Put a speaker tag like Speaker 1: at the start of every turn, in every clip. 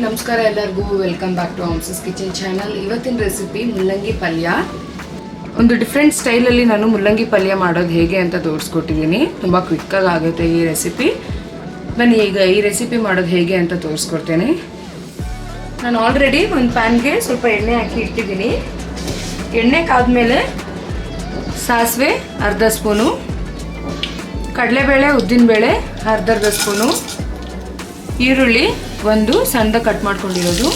Speaker 1: ನಮಸ್ಕಾರ ಎಲ್ಲರಿಗೂ welcome back to Hamsa's kitchen channel. ಇವತ್ತಿನ ರೆಸಿಪಿ ಮುಲ್ಲಂಗಿ ಪಲ್ಯ. ಒಂದು ಡಿಫ್ರೆಂಟ್ ಸ್ಟೈಲಲ್ಲಿ ನಾನು ಮುಲ್ಲಂಗಿ ಪಲ್ಯ ಮಾಡೋದು ಹೇಗೆ ಅಂತ ತೋರಿಸ್ಕೊಟ್ಟಿದ್ದೀನಿ. ತುಂಬ ಕ್ವಿಕ್ಕಾಗಿ ಆಗುತ್ತೆ ಈ ರೆಸಿಪಿ. ಬನ್ನಿ ಈಗ ಈ ರೆಸಿಪಿ ಮಾಡೋದು ಹೇಗೆ ಅಂತ ತೋರಿಸ್ಕೊಡ್ತೇನೆ. ನಾನು ಆಲ್ರೆಡಿ ಒಂದು ಪ್ಯಾನ್ಗೆ ಸ್ವಲ್ಪ ಎಣ್ಣೆ ಹಾಕಿ ಇಟ್ಟಿದ್ದೀನಿ. ಎಣ್ಣೆ ಕಾದ್ಮೇಲೆ ಸಾಸಿವೆ ಅರ್ಧ ಸ್ಪೂನು, ಕಡಲೆಬೇಳೆ ಉದ್ದಿನಬೇಳೆ ಅರ್ಧ ಸ್ಪೂನು, ಈರುಳ್ಳಿ ಒಂದು ಸಣ್ಣದಾಗಿ ಕಟ್ ಮಾಡ್ಕೊಂಡಿರೋದು,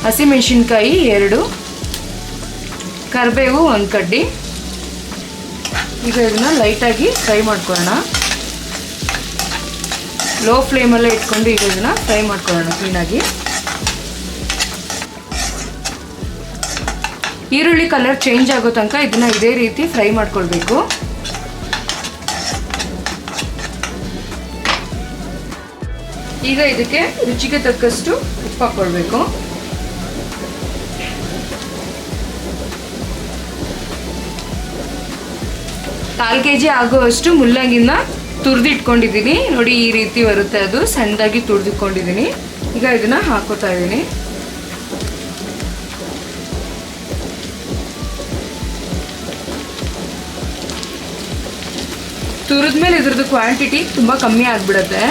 Speaker 1: ಹಸಿಮೆಣಸಿನ್ಕಾಯಿ 2, ಕರಿಬೇವು 1 ಕಡ್ಡಿ. ಈಗ ಇದನ್ನ ಲೈಟಾಗಿ ಫ್ರೈ ಮಾಡ್ಕೊಳ್ಳೋಣ. ಲೋ ಫ್ಲೇಮಲ್ಲೇ ಇಟ್ಕೊಂಡು ಈಗ ಇದನ್ನ ಫ್ರೈ ಮಾಡ್ಕೊಳ್ಳೋಣ ಕ್ಲೀನಾಗಿ. ಈರುಳ್ಳಿ ಕಲರ್ ಚೇಂಜ್ ಆಗೋ ತನಕ ಇದನ್ನ ಇದೇ ರೀತಿ ಫ್ರೈ ಮಾಡ್ಕೊಳ್ಬೇಕು. ಈಗ ಇದಕ್ಕೆ ರುಚಿಗೆ ತಕ್ಕಷ್ಟು ಉಪ್ಪು ಹಾಕ್ಕೊಳ್ಬೇಕು. ಕಾಲು ಕೆಜಿ ಆಗುವಷ್ಟು ಮುಲ್ಲಂಗಿನ ತುರಿದಿಟ್ಕೊಂಡಿದ್ದೀನಿ. ನೋಡಿ ಈ ರೀತಿ ಬರುತ್ತೆ, ಅದು ಸಣ್ಣದಾಗಿ ತುರಿದಿಟ್ಕೊಂಡಿದ್ದೀನಿ. ಈಗ ಇದನ್ನ ಹಾಕೋತಾ ಇದ್ದೀನಿ. ತುರಿದ್ಮೇಲೆ ಇದ್ರದ್ದು ಕ್ವಾಂಟಿಟಿ ತುಂಬ ಕಮ್ಮಿ ಆಗಿಬಿಡುತ್ತೆ.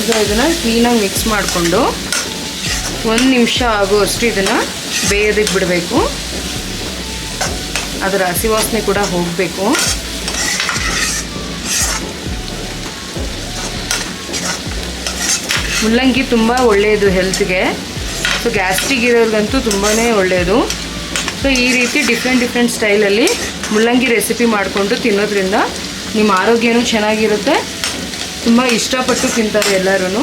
Speaker 1: ಈಗ ಇದನ್ನು ಕ್ಲೀನಾಗಿ ಮಿಕ್ಸ್ ಮಾಡಿಕೊಂಡು 1 ನಿಮಿಷ ಆಗುವಷ್ಟು ಇದನ್ನು ಬೇಯೋದಕ್ಕೆ ಬಿಡಬೇಕು. ಅದರ ಹಸಿ ವಾಸನೆ ಕೂಡ ಹೋಗಬೇಕು. ಮುಲ್ಲಂಗಿ ತುಂಬ ಒಳ್ಳೆಯದು ಹೆಲ್ತ್ಗೆ. ಸೊ ಗ್ಯಾಸ್ಟ್ರಿಕ್ ಇರೋರಿಗಂತೂ ತುಂಬಾ ಒಳ್ಳೆಯದು. ಸೊ ಈ ರೀತಿ ಡಿಫ್ರೆಂಟ್ ಸ್ಟೈಲಲ್ಲಿ ಮುಲ್ಲಂಗಿ ರೆಸಿಪಿ ಮಾಡಿಕೊಂಡು ತಿನ್ನೋದ್ರಿಂದ ನಿಮ್ಮ ಆರೋಗ್ಯನೂ ಚೆನ್ನಾಗಿರುತ್ತೆ. ತುಂಬ ಇಷ್ಟಪಟ್ಟು ತಿಂತಾರೆ ಎಲ್ಲರೂ.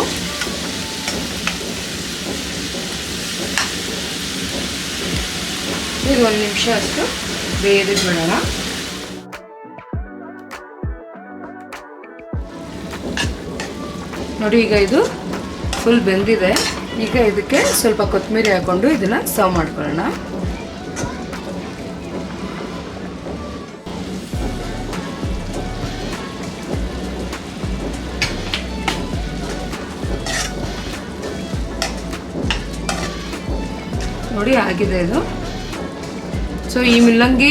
Speaker 1: ಇದು 1 ನಿಮಿಷ ಅಷ್ಟು ಬೇಯೋದಕ್ಕೆ ಬಿಡೋಣ. ನೋಡಿ ಈಗ ಇದು ಫುಲ್ ಬೆಂದಿದೆ. ಈಗ ಇದಕ್ಕೆ ಸ್ವಲ್ಪ ಕೊತ್ತಂಬರಿ ಹಾಕ್ಕೊಂಡು ಇದನ್ನು ಸರ್ವ್ ಮಾಡ್ಕೊಳ್ಳೋಣ. ನೋಡಿ ಆಗಿದೆ ಇದು. ಸೊ ಈ ಮುಲ್ಲಂಗಿ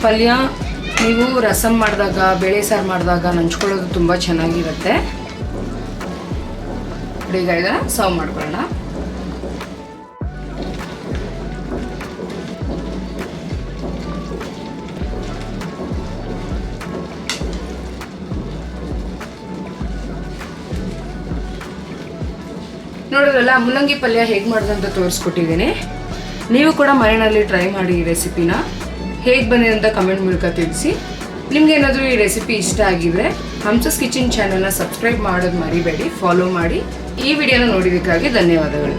Speaker 1: ಪಲ್ಯ ನೀವು ರಸಮ್ ಮಾಡಿದಾಗ, ಬೇಳೆ ಸಾರು ಮಾಡಿದಾಗ ನಂಚ್ಕೊಳ್ಳೋದು ತುಂಬ ಚೆನ್ನಾಗಿರುತ್ತೆ. ಈಗ ಇದನ್ನು ಸರ್ವ್ ಮಾಡ್ಕೊಳ್ಳೋಣ. ನೋಡಿದ್ರಲ್ಲ ಮುಲ್ಲಂಗಿ ಪಲ್ಯ ಹೇಗೆ ಮಾಡೋದು ಅಂತ ತೋರಿಸ್ಕೊಟ್ಟಿದ್ದೀನಿ. ನೀವು ಕೂಡ ಮನೆಯಲ್ಲಿ ಟ್ರೈ ಮಾಡಿ ಈ ರೆಸಿಪಿನ. ಹೇಗೆ ಬಂದಿದೆ ಅಂತ ಕಮೆಂಟ್ ಮೂಲಕ ತಿಳಿಸಿ. ನಿಮ್ಗೇನಾದರೂ ಈ ರೆಸಿಪಿ ಇಷ್ಟ ಆಗಿದ್ರೆ ಹಂಸಸ್ ಕಿಚನ್ ಚಾನಲ್ನ ಸಬ್ಸ್ಕ್ರೈಬ್ ಮಾಡೋದು ಮರಿಬೇಡಿ, ಫಾಲೋ ಮಾಡಿ. ಈ ವಿಡಿಯೋನ ನೋಡಿದ್ದಕ್ಕಾಗಿ ಧನ್ಯವಾದಗಳು.